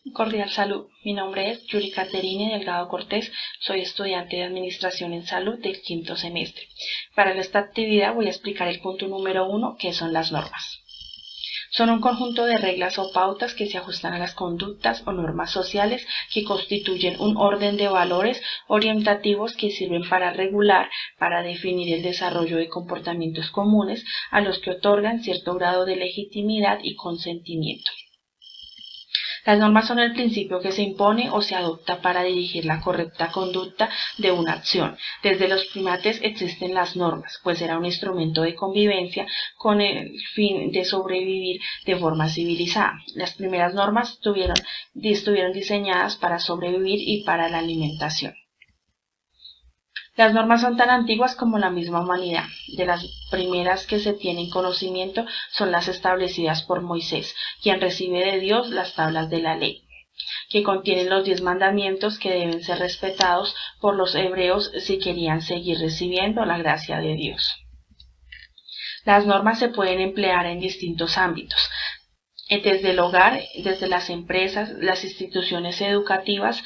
Cordial salud. Mi nombre es Yuri Caterine Delgado Cortés. Soy estudiante de Administración en Salud del quinto semestre. Para esta actividad voy a explicar el punto número 1, que son las normas. Son un conjunto de reglas o pautas que se ajustan a las conductas o normas sociales que constituyen un orden de valores orientativos que sirven para regular, para definir el desarrollo de comportamientos comunes a los que otorgan cierto grado de legitimidad y consentimiento. Las normas son el principio que se impone o se adopta para dirigir la correcta conducta de una acción. Desde los primates existen las normas, pues era un instrumento de convivencia con el fin de sobrevivir de forma civilizada. Las primeras normas estuvieron diseñadas para sobrevivir y para la alimentación. Las normas son tan antiguas como la misma humanidad. De las primeras que se tienen conocimiento son las establecidas por Moisés, quien recibe de Dios las tablas de la ley, que contienen los 10 mandamientos que deben ser respetados por los hebreos si querían seguir recibiendo la gracia de Dios. Las normas se pueden emplear en distintos ámbitos, desde el hogar, desde las empresas, las instituciones educativas,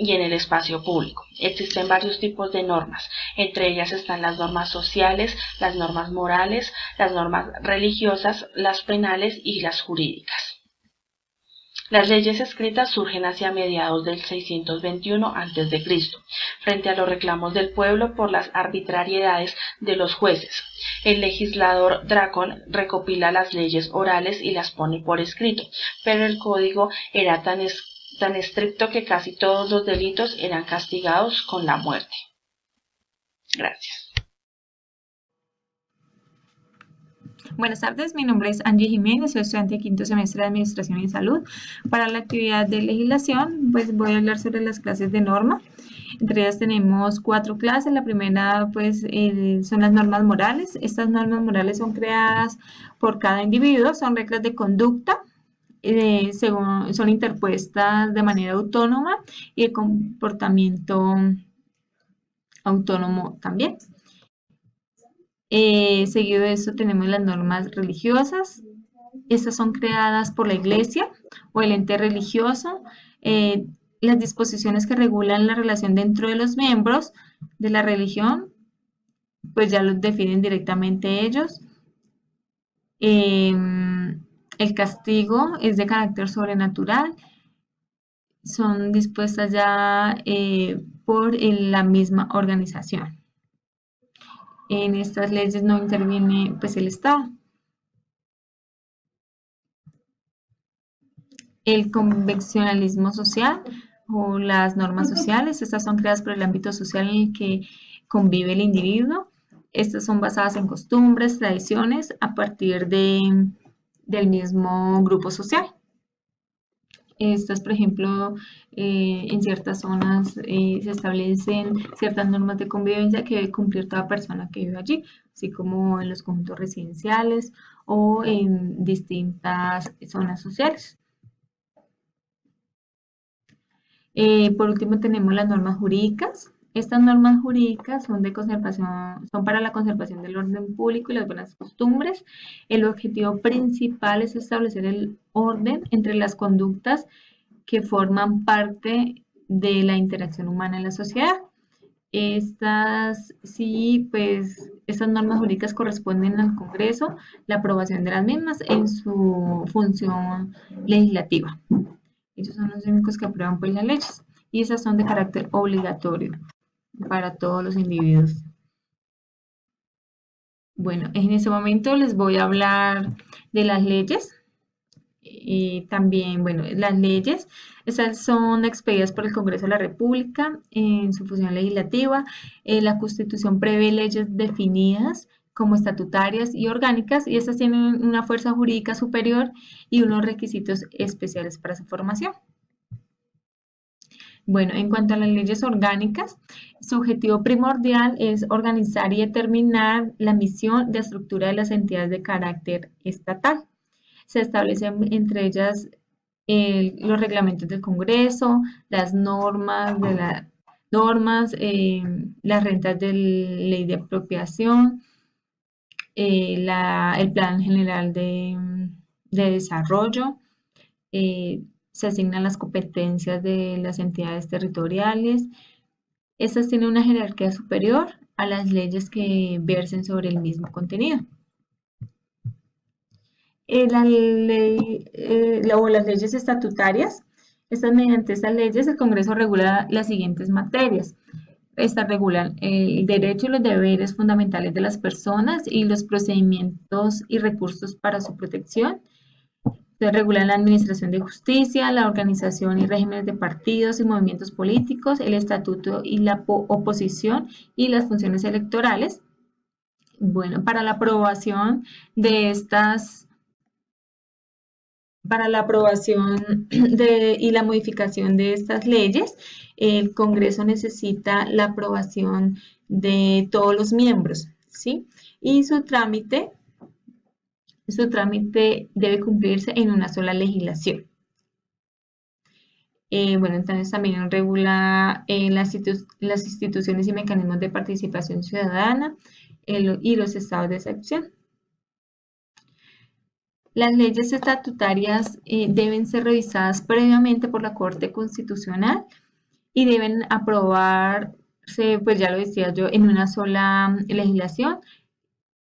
y en el espacio público. Existen varios tipos de normas, entre ellas están las normas sociales, las normas morales, las normas religiosas, las penales y las jurídicas. Las leyes escritas surgen hacia mediados del 621 a.C., frente a los reclamos del pueblo por las arbitrariedades de los jueces. El legislador Dracón recopila las leyes orales y las pone por escrito, pero el código era tan estricto que casi todos los delitos eran castigados con la muerte. Gracias. Buenas tardes, mi nombre es Angie Jiménez, soy estudiante de quinto semestre de Administración y Salud. Para la actividad de legislación, pues voy a hablar sobre las clases de norma. Entre ellas tenemos 4 clases. La primera, pues, son las normas morales. Estas normas morales son creadas por cada individuo, son reglas de conducta. Son interpuestas de manera autónoma y de comportamiento autónomo también. Seguido de eso tenemos las normas religiosas. Estas son creadas por la iglesia o el ente religioso. Las disposiciones que regulan la relación dentro de los miembros de la religión, pues ya los definen directamente ellos. El castigo es de carácter sobrenatural. Son dispuestas ya por la misma organización. En estas leyes no interviene pues el Estado. El convencionalismo social o las normas sociales, estas son creadas por el ámbito social en el que convive el individuo. Estas son basadas en costumbres, tradiciones a partir del mismo grupo social. Estas, por ejemplo, en ciertas zonas se establecen ciertas normas de convivencia que debe cumplir toda persona que vive allí, así como en los conjuntos residenciales o en distintas zonas sociales. Por último tenemos las normas jurídicas. Estas normas jurídicas son de conservación, son para la conservación del orden público y las buenas costumbres. El objetivo principal es establecer el orden entre las conductas que forman parte de la interacción humana en la sociedad. Estas sí, pues, estas normas jurídicas corresponden al Congreso, la aprobación de las mismas en su función legislativa. Ellos son los únicos que aprueban pues las leyes y esas son de carácter obligatorio para todos los individuos. Bueno, en este momento les voy a hablar de las leyes. También, bueno, las leyes, esas son expedidas por el Congreso de la República en su función legislativa. La Constitución prevé leyes definidas como estatutarias y orgánicas y estas tienen una fuerza jurídica superior y unos requisitos especiales para su formación. Bueno, en cuanto a las leyes orgánicas, su objetivo primordial es organizar y determinar la misión de estructura de las entidades de carácter estatal. Se establecen entre ellas los reglamentos del Congreso, las normas, las rentas de ley de apropiación, el plan general de desarrollo, se asignan las competencias de las entidades territoriales. Estas tienen una jerarquía superior a las leyes que versen sobre el mismo contenido. O las leyes estatutarias. Mediante estas leyes el Congreso regula las siguientes materias. Estas regulan el derecho y los deberes fundamentales de las personas y los procedimientos y recursos para su protección. Se regulan la administración de justicia, la organización y regímenes de partidos y movimientos políticos, el estatuto y la oposición y las funciones electorales. Bueno, para la aprobación y la modificación de estas leyes, el Congreso necesita la aprobación de todos los miembros, ¿sí? Y su trámite debe cumplirse en una sola legislación. Bueno, entonces también regula las instituciones y mecanismos de participación ciudadana y los estados de excepción. Las leyes estatutarias deben ser revisadas previamente por la Corte Constitucional y deben aprobarse, pues ya lo decía yo, en una sola legislación,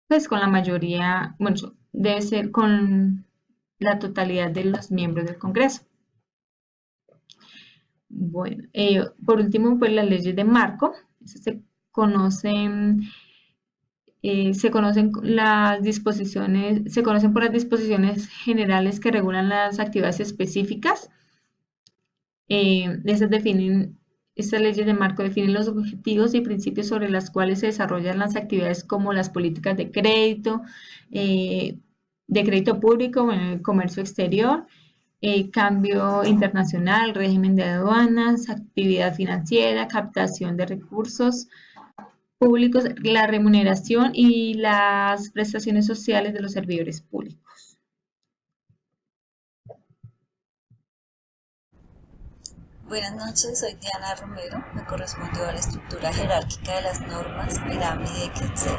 pues con la mayoría, bueno, debe ser con la totalidad de los miembros del Congreso. Bueno, por último, pues las leyes de marco, se conocen por las disposiciones generales que regulan las actividades específicas. Estas leyes de marco definen los objetivos y principios sobre los cuales se desarrollan las actividades como las políticas de crédito público, bueno, el comercio exterior, cambio internacional, régimen de aduanas, actividad financiera, captación de recursos públicos, la remuneración y las prestaciones sociales de los servidores públicos. Buenas noches, soy Diana Romero, me correspondió a la estructura jerárquica de las normas, pirámide de Quetzal.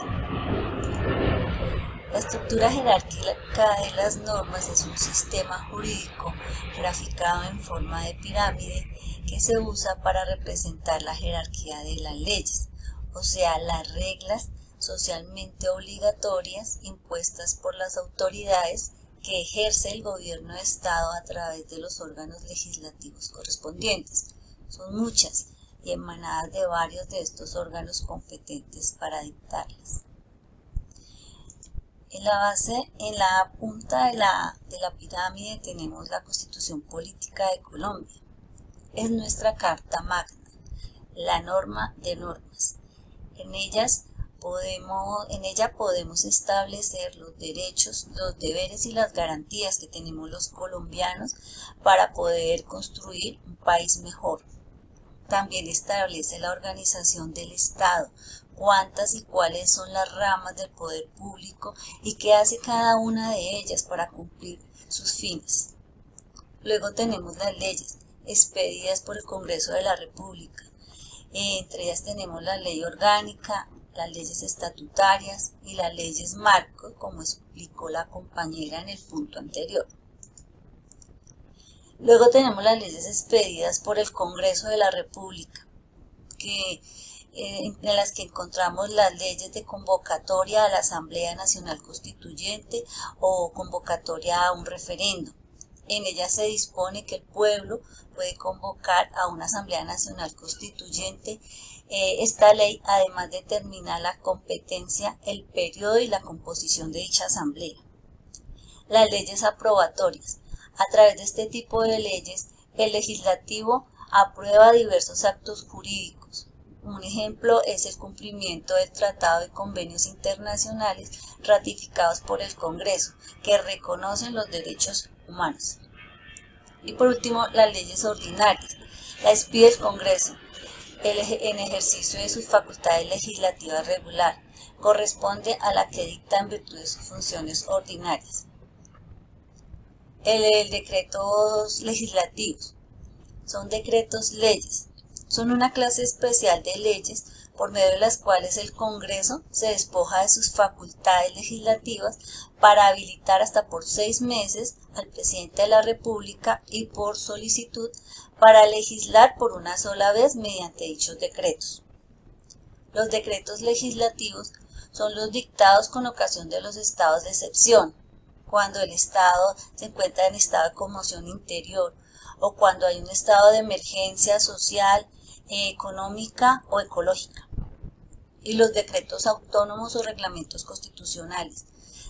La estructura jerárquica de las normas es un sistema jurídico graficado en forma de pirámide que se usa para representar la jerarquía de las leyes, o sea, las reglas socialmente obligatorias impuestas por las autoridades que ejerce el gobierno de Estado a través de los órganos legislativos correspondientes. Son muchas y emanadas de varios de estos órganos competentes para dictarlas. En la punta de la pirámide tenemos la Constitución Política de Colombia. Es nuestra Carta Magna, la norma de normas. En ella podemos establecer los derechos, los deberes y las garantías que tenemos los colombianos para poder construir un país mejor. También establece la organización del Estado, cuántas y cuáles son las ramas del poder público y qué hace cada una de ellas para cumplir sus fines. Luego tenemos las leyes expedidas por el Congreso de la República. Entre ellas tenemos la ley orgánica, las leyes estatutarias y las leyes marco, como explicó la compañera en el punto anterior. Luego tenemos las leyes expedidas por el Congreso de la República, en las que encontramos las leyes de convocatoria a la Asamblea Nacional Constituyente o convocatoria a un referendo. En ella se dispone que el pueblo puede convocar a una Asamblea Nacional Constituyente. Esta ley además determina la competencia, el periodo y la composición de dicha asamblea. Las leyes aprobatorias. A través de este tipo de leyes, el legislativo aprueba diversos actos jurídicos. Un ejemplo es el cumplimiento del tratado y convenios internacionales ratificados por el Congreso, que reconocen los derechos humanos. Y por último, las leyes ordinarias. La expide el Congreso en ejercicio de sus facultades legislativas regular. Corresponde a la que dicta en virtud de sus funciones ordinarias. El decretos legislativos son decretos leyes. Son una clase especial de leyes por medio de las cuales el Congreso se despoja de sus facultades legislativas para habilitar hasta por 6 meses al presidente de la República y por solicitud para legislar por una sola vez mediante dichos decretos. Los decretos legislativos son los dictados con ocasión de los estados de excepción, cuando el Estado se encuentra en estado de conmoción interior o cuando hay un estado de emergencia social, económica o ecológica. Y los decretos autónomos o reglamentos constitucionales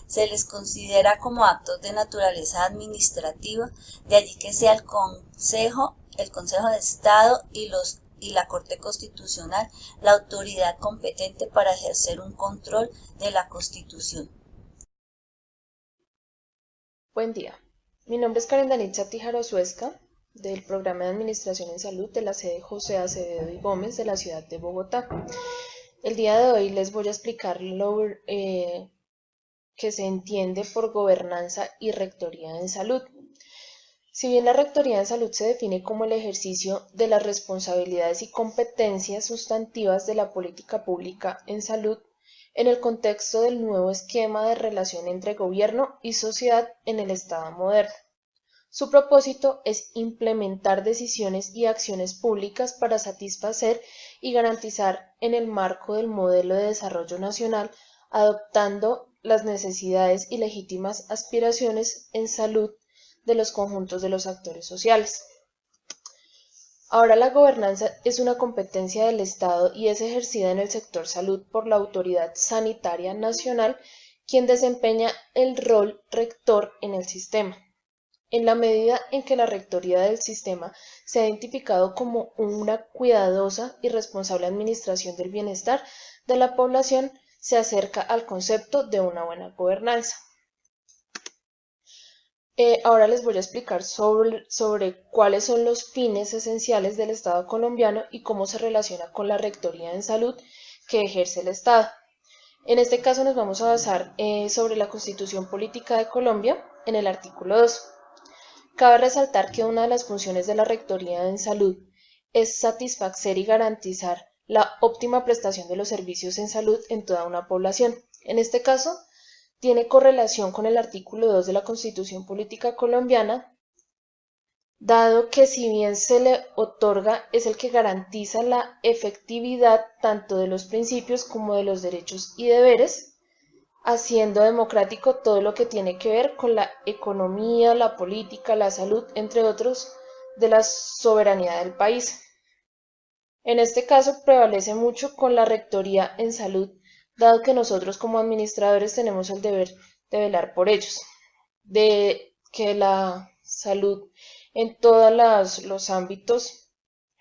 se les considera como actos de naturaleza administrativa, de allí que sea el Consejo de Estado y la Corte Constitucional la autoridad competente para ejercer un control de la Constitución. Buen día, mi nombre es Karen Danitza Tíjaro Suesca, del Programa de Administración en Salud de la sede José Acevedo y Gómez de la ciudad de Bogotá. El día de hoy les voy a explicar lo que se entiende por gobernanza y rectoría en salud. Si bien la rectoría en salud se define como el ejercicio de las responsabilidades y competencias sustantivas de la política pública en salud, en el contexto del nuevo esquema de relación entre gobierno y sociedad en el Estado moderno. Su propósito es implementar decisiones y acciones públicas para satisfacer y garantizar en el marco del modelo de desarrollo nacional, adoptando las necesidades y legítimas aspiraciones en salud de los conjuntos de los actores sociales. Ahora la gobernanza es una competencia del Estado y es ejercida en el sector salud por la Autoridad Sanitaria Nacional, quien desempeña el rol rector en el sistema. En la medida en que la rectoría del sistema se ha identificado como una cuidadosa y responsable administración del bienestar de la población, se acerca al concepto de una buena gobernanza. Ahora les voy a explicar sobre cuáles son los fines esenciales del Estado colombiano y cómo se relaciona con la rectoría en salud que ejerce el Estado. En este caso nos vamos a basar sobre la Constitución Política de Colombia en el artículo 2. Cabe resaltar que una de las funciones de la rectoría en salud es satisfacer y garantizar la óptima prestación de los servicios en salud en toda una población. En este caso, tiene correlación con el artículo 2 de la Constitución Política Colombiana, dado que si bien se le otorga es el que garantiza la efectividad tanto de los principios como de los derechos y deberes, haciendo democrático todo lo que tiene que ver con la economía, la política, la salud, entre otros, de la soberanía del país. En este caso prevalece mucho con la rectoría en salud, dado que nosotros como administradores tenemos el deber de velar por ellos, de que la salud en todos los ámbitos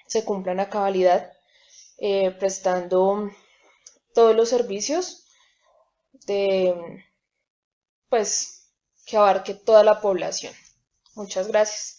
se cumplan a cabalidad, prestando todos los servicios que abarque toda la población. Muchas gracias.